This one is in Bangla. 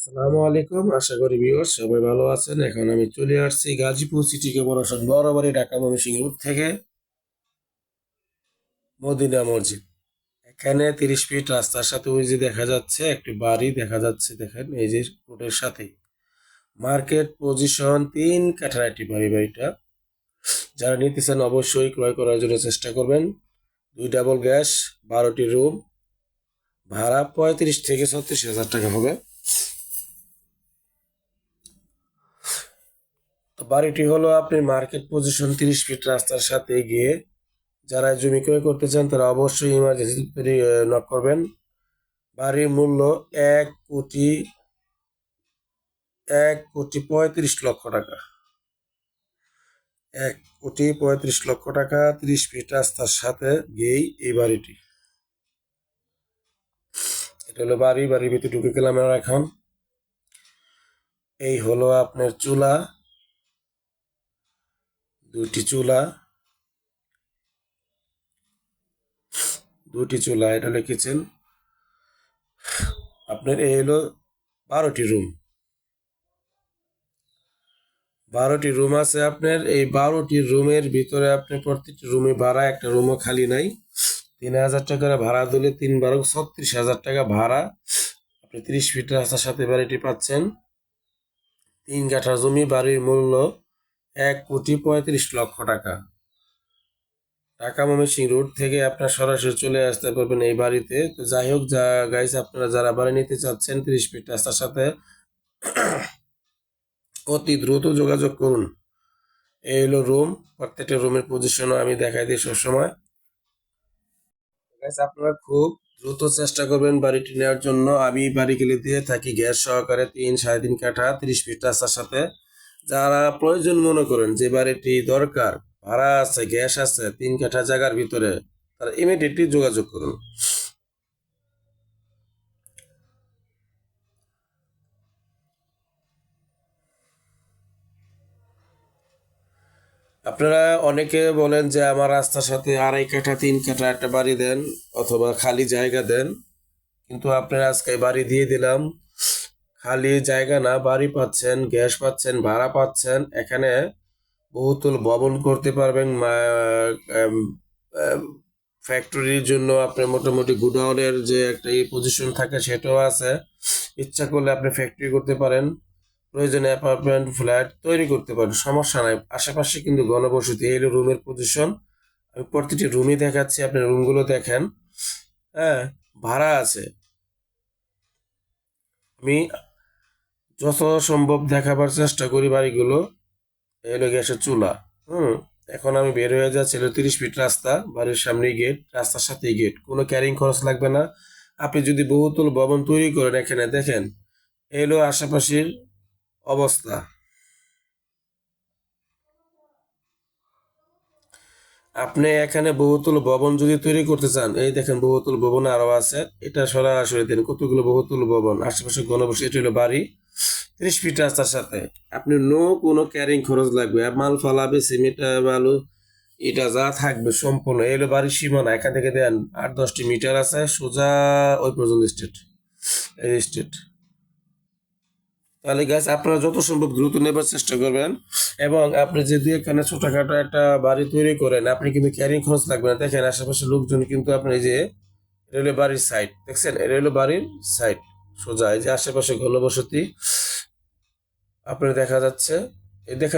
আসসালামু আলাইকুম, আশা করি ভিউয়ার্স সবাই ভালো আছেন। এখন আমি চলে আসছি গাজীপুর সিটি কর্পোরেশন বরাবরই ঢাকা ময়মনসিংহ রুট থেকে মদিনা মসজিদ। এখানে 30 ফিট রাস্তার সাথে ওই যে দেখা যাচ্ছে একটি বাড়ি দেখা যাচ্ছে, দেখেন এই যে রোডের সাথেই মার্কেট পজিশন 3 কাঠার একটি বাড়িটা যারা নিতেছেন অবশ্যই ক্রয় করার জন্য চেষ্টা করবেন। 2 ডাবল গ্যাস, 12টি রুম, ভাড়া 35 থেকে 36 হাজার টাকা হবে। তো বাড়িটি হলো আপনি মার্কেট পজিশন 30 ফিট রাস্তার সাথে গিয়ে যারা জমি ক্রয় করতে চান তারা অবশ্যই ইমার্জেন্সি নক করবেন। বাড়ির মূল্য 1,35,00,000 টাকা। 1,35,00,000 টাকা 30 ফিট রাস্তার সাথে গিয়েই এই বাড়িটি। এটা হলো বাড়ির ভিতরে ঢুকে গেলাম আমরা এখন। এই হলো আপনার চুলা, দুটি চুলা, এটা হলো কিচেন। আপনার এই হলো 12টি রুম। 12টি রুম আছে আপনার। এই 12টি রুমের ভিতরে আপনি প্রত্যেকটি রুমে ভাড়া, একটা রুমও খালি নাই। 3,000 টাকা ভাড়া দিলে 3 × 36 হাজার টাকা ভাড়া। আপনি 30 ফিট রাস্তার সাথে বাড়িটি পাচ্ছেন। 3 কাঠা জমি, বাড়ির মূল্য 1,35,00,000 টাকা। ঢাকা ময়মনসিংহ রোড থেকে আপনার সরাসরি চলে আসতে পারবেন এই বাড়িতে। তো যাই হোক, গাইস, আপনারা যারা বাড়ি নিতে চাচ্ছেন 30 ফিট রাস্তার সাথে অতি দ্রুত যোগাযোগ করুন। এই হলো রুম। প্রত্যেকটা রুমের পজিশনও আমি দেখাই দিই সবসময়। গাইস, আপনারা খুব দ্রুত চেষ্টা করবেন বাড়িটি নেওয়ার জন্য। আমি বাড়িগুলি দিয়ে থাকি গ্যাস সহকারে 3 সাড়ে 3 কাঠা 30 ফিট রাস্তার সাথে। যারা প্রয়োজন মনে করেন যে বাড়িটি দরকার, ভাড়া আছে, গ্যাস আছে 3 কাঠা জায়গার ভিতরে, তারা ইমিডিয়েটলি যোগাযোগ করুন। আপনারা অনেকে বলেন যে আমার রাস্তার সাথে 2.5 কাঠা 3 কাঠা একটা বাড়ি দেন অথবা খালি জায়গা দেন, কিন্তু আপনারা আজকে বাড়ি দিয়ে দিলাম। খালি জায়গা না, বাড়ি পাচ্ছেন, গ্যাস পাচ্ছেন, ভাড়া পাচ্ছেন। এখানে বহুতল ভবন করতে পারবেন। ফ্যাক্টরির জন্য আপনার মোটামুটি গুডাউনের যে একটা পজিশন থাকে সেটাও আছে। ইচ্ছা করলে আপনি ফ্যাক্টরি করতে পারেন, প্রয়োজনে অ্যাপার্টমেন্ট ফ্ল্যাট তৈরি করতে পারেন, সমস্যা নাই। আশেপাশে কিন্তু ঘনবসতি। এই রুমের পজিশন। আমি প্রতিটি রুমই দেখাচ্ছি, আপনি রুমগুলো দেখেন। হ্যাঁ, ভাড়া আছে। আমি যত সম্ভব দেখাবার চেষ্টা করি বাড়িগুলো। এলো গ্যাসের চুলা। এখন আমি বের হয়ে যাচ্ছি। 30 ফিট রাস্তা, বাড়ির সামনেই গেট, রাস্তার সাথেই গেট, কোনো ক্যারিং খরচ লাগবে না। আপনি যদি বহুতল ভবন তৈরি করেন, এখানে দেখেন এলো আশেপাশের অবস্থা। আপনি এখানে বহুতল ভবন যদি তৈরি করতে চান, এই দেখেন বহুতল ভবন আরো আছে। এটা সরাসরি দেন কতগুলো বহুতল ভবন, আশেপাশে ঘনবসতি। এটা হলো বাড়ি 30 ফিট রাস্তার সাথে। আপনি কোনো ক্যারিং খরচ লাগবে, মাল ফালাবে, সিমেন্ট, বালু, এটা যা থাকবে সম্পূর্ণ। এই হলো বাড়ির সীমানা। এখান থেকে দেন 8-10টি মিটার আছে সোজা ওই পর্যন্ত স্টেট, এই স্টেট। তাহলে গাছ আপনারা যত সম্ভব দ্রুত নেবার চেষ্টা করবেন। এবং আপনি যদি এখানে ছোটখাটো একটা বাড়ি তৈরি করেন, আপনি কিন্তু ক্যারিং খরচ লাগবে না। দেখেন আশেপাশে লোকজন কিন্তু আপনি এই যে রেলওয়ে বাড়ির সাইড দেখছেন, রেলওয়ে বাড়ির সাইড সোজা, এই যে আশেপাশে ঘনবসতি আপনার দেখা যাচ্ছে। এই দেখেন